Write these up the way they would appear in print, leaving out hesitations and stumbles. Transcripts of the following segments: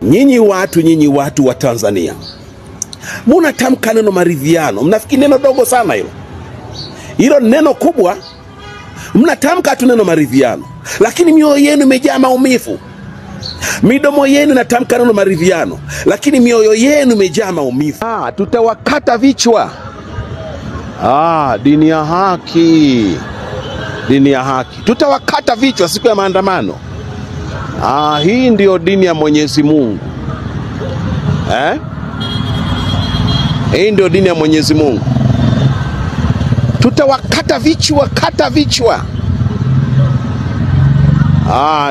Nyinyi watu wa Tanzania, mnatamka neno maridhiano, mnafikiri neno dogo sana hilo. Hilo neno kubwa. Mnatamka tu neno maridhiano, lakini mioyo yenu imejaa maumivu. Midomo yenu inatamka neno maridhiano, lakini mioyo yenu imejaa maumivu. Tutawakata vichwa. Dini ya haki. Dini ya haki. Tutawakata vichwa siku ya maandamano. Hii ndio dini ya Mwenyezi Mungu. Hii ndio dini ya Mwenyezi Mungu. Tutawakata vichwa, kata vichwa.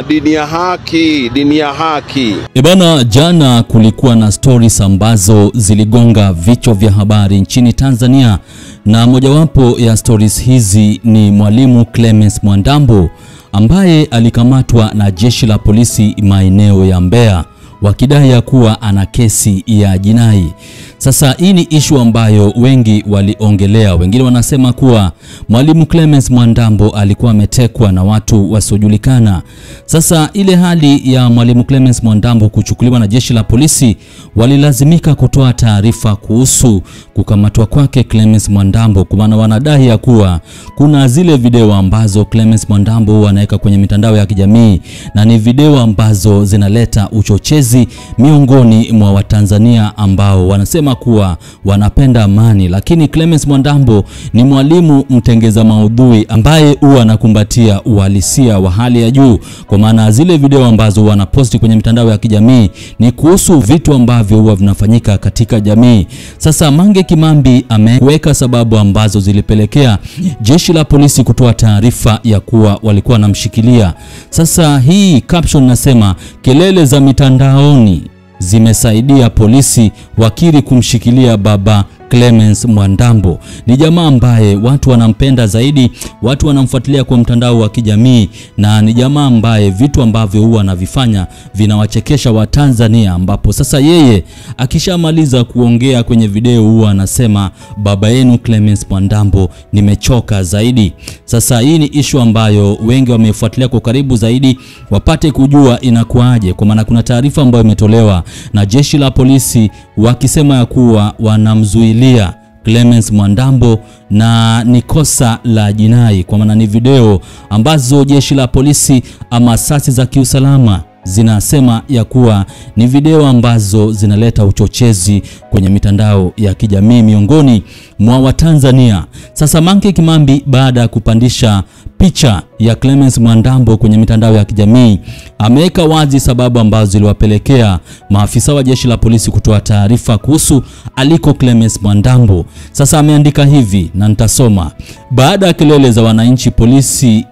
Dini ya haki, dini ya haki. Bana, jana kulikuwa na stories ambazo ziligonga vichwa vya habari nchini Tanzania, na mojawapo ya stories hizi ni Mwalimu Clemence Mwandambo ambaye alikamatwa na jeshi la polisi maeneo ya Mbeya wakidai ya kuwa ana kesi ya jinai. Sasa hii ni issue ambayo wengi waliongelea. Wengine wanasema kuwa Mwalimu Clemence Mwandambo alikuwa ametekwa na watu wasiojulikana. Sasa ile hali ya Mwalimu Clemence Mwandambo kuchukuliwa na jeshi la polisi, walilazimika kutoa taarifa kuhusu kukamatwa kwake Clemence Mwandambo, kwa maana wanadai ya kuwa kuna zile video ambazo Clemence Mwandambo anaweka kwenye mitandao ya kijamii, na ni video ambazo zinaleta uchochezi miongoni mwa Watanzania ambao wanasema kuwa wanapenda amani. Lakini Clemence Mwandambo ni mwalimu mtengeza maudhui ambaye huwa anakumbatia uhalisia wa hali ya juu, kwa maana zile video ambazo wanaposti kwenye mitandao ya kijamii ni kuhusu vitu ambavyo huwa vinafanyika katika jamii. Sasa Mange Kimambi ameweka sababu ambazo zilipelekea jeshi la polisi kutoa taarifa ya kuwa walikuwa wanamshikilia. Sasa hii caption nasema kelele za mitandaoni zimesaidia polisi wakiri kumshikilia baba Clemence Mwandambo. Ni jamaa ambaye watu wanampenda zaidi, watu wanamfuatilia kwa mtandao wa kijamii, na ni jamaa ambaye vitu ambavyo huwa anavifanya vinawachekesha Watanzania, ambapo sasa yeye akishamaliza kuongea kwenye video huwa anasema baba yenu Clemence Mwandambo nimechoka zaidi. Sasa hii ni issue ambayo wengi wamefuatilia kwa karibu zaidi wapate kujua inakuaje, kwa maana kuna taarifa ambayo imetolewa na jeshi la polisi wakisema ya kuwa wanamzuilia Clemence Mwandambo na ni kosa la jinai, kwa maana ni video ambazo jeshi la polisi ama asasi za kiusalama zinasema ya kuwa ni video ambazo zinaleta uchochezi kwenye mitandao ya kijamii miongoni mwa Watanzania. Sasa Mange Kimambi baada ya kupandisha picha ya Clemence Mwandambo kwenye mitandao ya kijamii ameweka wazi sababu ambazo ziliwapelekea maafisa wa jeshi la polisi kutoa taarifa kuhusu aliko Clemence Mwandambo. Sasa ameandika hivi na nitasoma: baada ya kelele za wananchi, polisi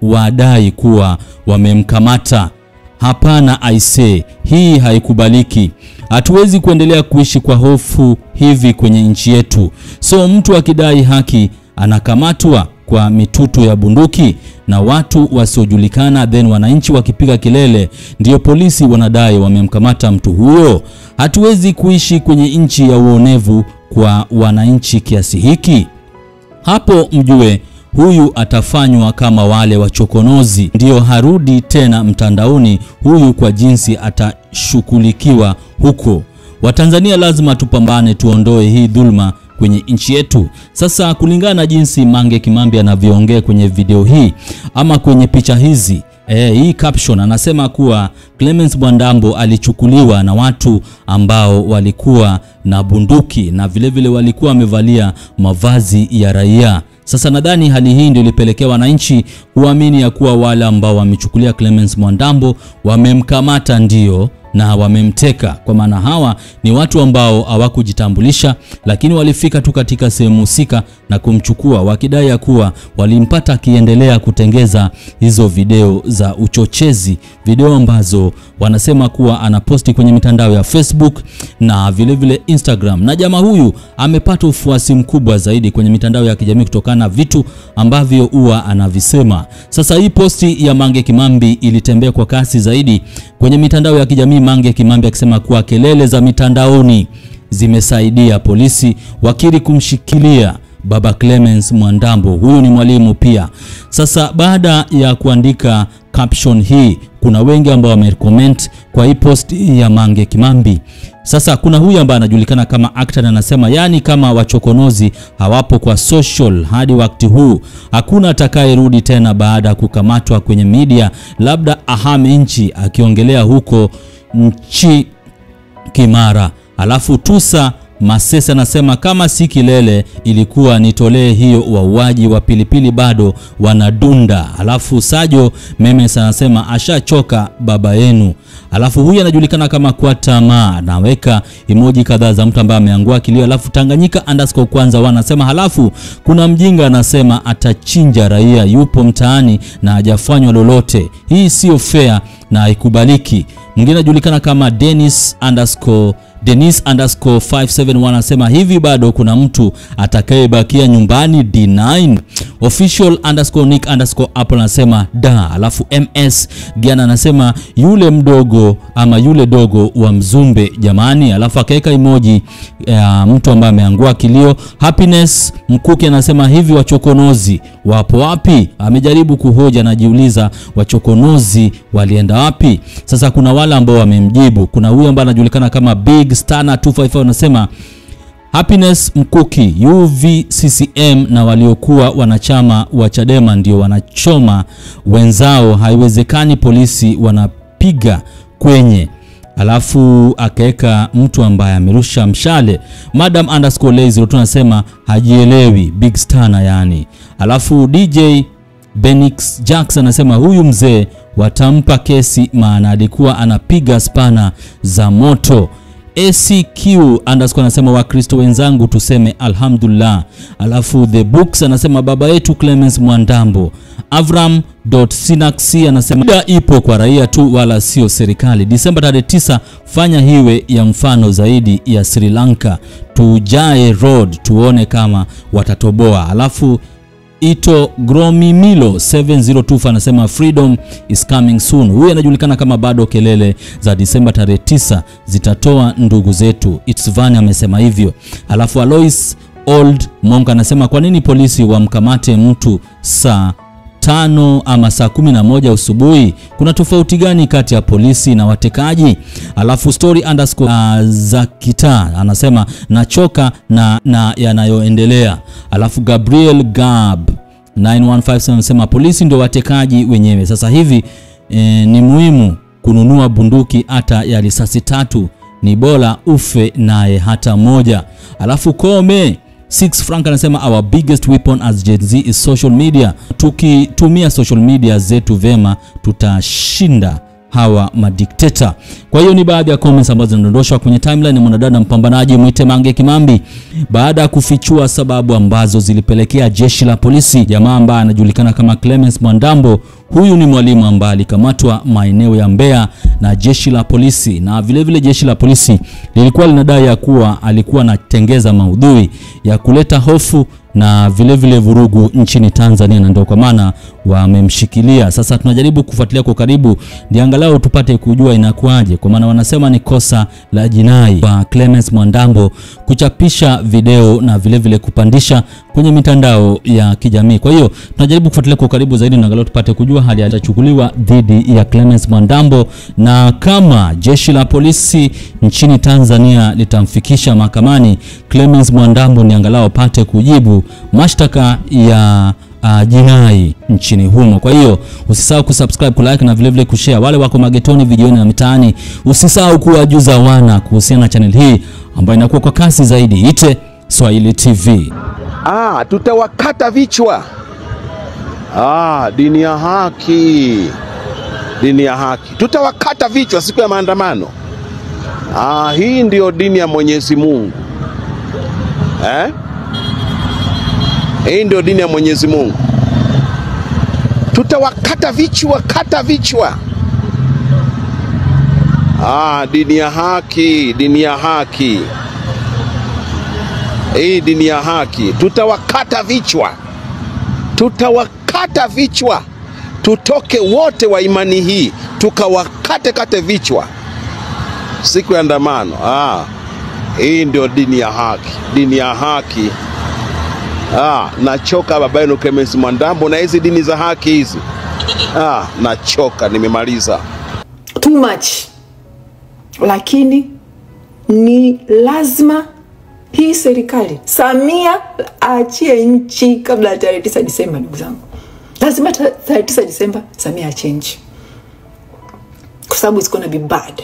wadai kuwa wamemkamata. Hapana aise, hii haikubaliki. Hatuwezi kuendelea kuishi kwa hofu hivi kwenye nchi yetu. So mtu akidai haki anakamatwa kwa mitutu ya bunduki na watu wasiojulikana, then wananchi wakipiga kelele ndio polisi wanadai wamemkamata mtu huyo. Hatuwezi kuishi kwenye nchi ya uonevu kwa wananchi kiasi hiki. Hapo mjue huyu atafanywa kama wale wachokonozi, ndio harudi tena mtandaoni huyu kwa jinsi atashukulikiwa huko. Watanzania lazima tupambane, tuondoe hii dhulma kwenye nchi yetu. Sasa kulingana na jinsi Mange Kimambi anavyoongea kwenye video hii ama kwenye picha hizi, hii caption anasema kuwa Clemence Mwandambo alichukuliwa na watu ambao walikuwa na bunduki na vile vile walikuwa wamevalia mavazi ya raia. Sasa nadhani hali hii ndio ilipelekea wananchi kuamini ya kuwa wale ambao wamechukulia Clemence Mwandambo wamemkamata ndio na wamemteka, kwa maana hawa ni watu ambao hawakujitambulisha, lakini walifika tu katika sehemu husika na kumchukua, wakidai ya kuwa walimpata akiendelea kutengeza hizo video za uchochezi, video ambazo wanasema kuwa anaposti kwenye mitandao ya Facebook na vile vile Instagram. Na jamaa huyu amepata ufuasi mkubwa zaidi kwenye mitandao ya kijamii kutokana na vitu ambavyo huwa anavisema. Sasa hii posti ya Mange Kimambi ilitembea kwa kasi zaidi kwenye mitandao ya kijamii, Mange Kimambi akisema kuwa kelele za mitandaoni zimesaidia polisi wakiri kumshikilia baba Clemence Mwandambo. Huyu ni mwalimu pia. Sasa baada ya kuandika caption hii. Kuna wengi ambao wamecomment kwa hii post ya Mange Kimambi. Sasa kuna huyu ambaye anajulikana kama actor na anasema yani kama wachokonozi hawapo kwa social hadi wakati huu, hakuna atakayerudi tena baada ya kukamatwa kwenye media, labda ahame nchi, akiongelea huko nchi Kimara. Alafu Tusa Masesa anasema kama si kilele ilikuwa nitolee hiyo wauaji wa Pilipili bado wanadunda. Alafu Sajo Memes anasema ashachoka baba yenu. Alafu huyu anajulikana kama kwa tamaa, naweka emoji kadhaa za mtu ambaye ameangua kilio. Alafu Tanganyika_kwanza wanasema halafu kuna mjinga anasema atachinja raia, yupo mtaani na hajafanywa lolote. Hii sio fair na haikubaliki. Mwingine anajulikana kama Dennis_571 anasema hivi bado kuna mtu atakayebakia nyumbani D9. Official_Nick_Apple anasema da. Alafu MS Giana anasema yule mdogo ama yule dogo wa Mzumbe jamani. Alafu akaweka emoji mtu ambaye ameangua kilio. Happiness Mkuki anasema hivi wachokonozi wapo wapi? Amejaribu kuhoja, anajiuliza wachokonozi walienda wapi? Sasa kuna wale ambao wamemjibu. Kuna huyu ambaye anajulikana kama Big Stana 255 anasema Happiness Mkuki, UVCCM na waliokuwa wanachama wa Chadema ndio wanachoma wenzao, haiwezekani polisi wanapiga kwenye. Alafu akaweka mtu ambaye amerusha mshale. Madam_Lazy tunasema hajielewi Big Stana yani. Alafu DJ Benix Jackson anasema huyu mzee watampa kesi maana alikuwa anapiga spana za moto. ACQ_ anasema Wakristo wenzangu tuseme alhamdulillah. Alafu The Books anasema baba yetu Clemens Mwandambo. Avram.Sinaxi anasema muda ipo kwa raia tu wala sio serikali. Disemba 9 fanya hiwe ya mfano zaidi ya Sri Lanka, tujae road tuone kama watatoboa. Alafu Ito Gromimilo 702 anasema freedom is coming soon. Huyu anajulikana kama bado kelele za Disemba 9 zitatoa ndugu zetu. Itzvani amesema hivyo. Alafu Alois Old Monk anasema kwa nini polisi wamkamate mtu saa 5 ama saa 11 asubuhi? Kuna tofauti gani kati ya polisi na watekaji? Alafu Story_Zakita anasema nachoka na yanayoendelea. Alafu Gabriel Gab 9157 anasema polisi ndio watekaji wenyewe. Sasa hivi ni muhimu kununua bunduki hata ya risasi 3, ni bora ufe naye hata moja. Alafu Kome 6 Frank anasema our biggest weapon as Gen Z is social media. Tukitumia social media zetu vema tutashinda hawa madikteta. Kwa hiyo ni baadhi ya comments ambazo zinadondoshwa kwenye timeline ya mwanadada mpambanaji mwite Mange Kimambi baada ya kufichua sababu ambazo zilipelekea jeshi la polisi jamaa ambaye anajulikana kama Clemens Mwandambo. Huyu ni mwalimu ambaye alikamatwa maeneo ya Mbeya na jeshi la polisi, na vile vile jeshi la polisi lilikuwa linadai ya kuwa alikuwa anatengeza maudhui ya kuleta hofu na vile vile vurugu nchini Tanzania, na ndio kwa maana wamemshikilia. Sasa tunajaribu kufuatilia kwa karibu ndio angalau tupate kujua inakuaje, kwa maana wanasema ni kosa la jinai kwa Clemens Mwandambo kuchapisha video na vile vile kupandisha kwenye mitandao ya kijamii. Kwa hiyo tunajaribu kufuatilia kwa karibu zaidi na angalau tupate kujua hali itachukuliwa dhidi ya Clemens Mwandambo, na kama jeshi la polisi nchini Tanzania litamfikisha mahakamani Clemens Mwandambo ni angalau pate kujibu mashtaka ya jinai nchini humo. Kwa hiyo usisahau kusubscribe, kulike na vile vile kushare. Wale wako magetoni, videoni na mitaani, usisahau kuwajuza wana kuhusiana na channel hii ambayo inakuwa kwa kasi zaidi. Ite Swahili TV. Tutawakata vichwa. Dini ya haki. Dini ya haki. Tutawakata vichwa siku ya maandamano. Hii ndio dini ya Mwenyezi Mungu. Hii ndio dini ya Mwenyezi Mungu. Tutawakata vichwa, kata vichwa. Dini ya haki, dini ya haki. Hii dini ya haki. Tutawakata vichwa. Tutawakata vichwa. Tutoke wote wa imani hii, tukawakate vichwa siku ya andamano. Hii ndio dini ya haki. Dini ya haki. Nachoka baba yenu Clemens Mwandambo na hizi dini za haki hizi. Nachoka, nimemaliza. Too much. Lakini ni lazima hii serikali Samia aachie nchi kabla ya tarehe 9 Disemba, ndugu zangu. Lazima tarehe 9 Disemba Samia change. Kwa sababu it's gonna be bad.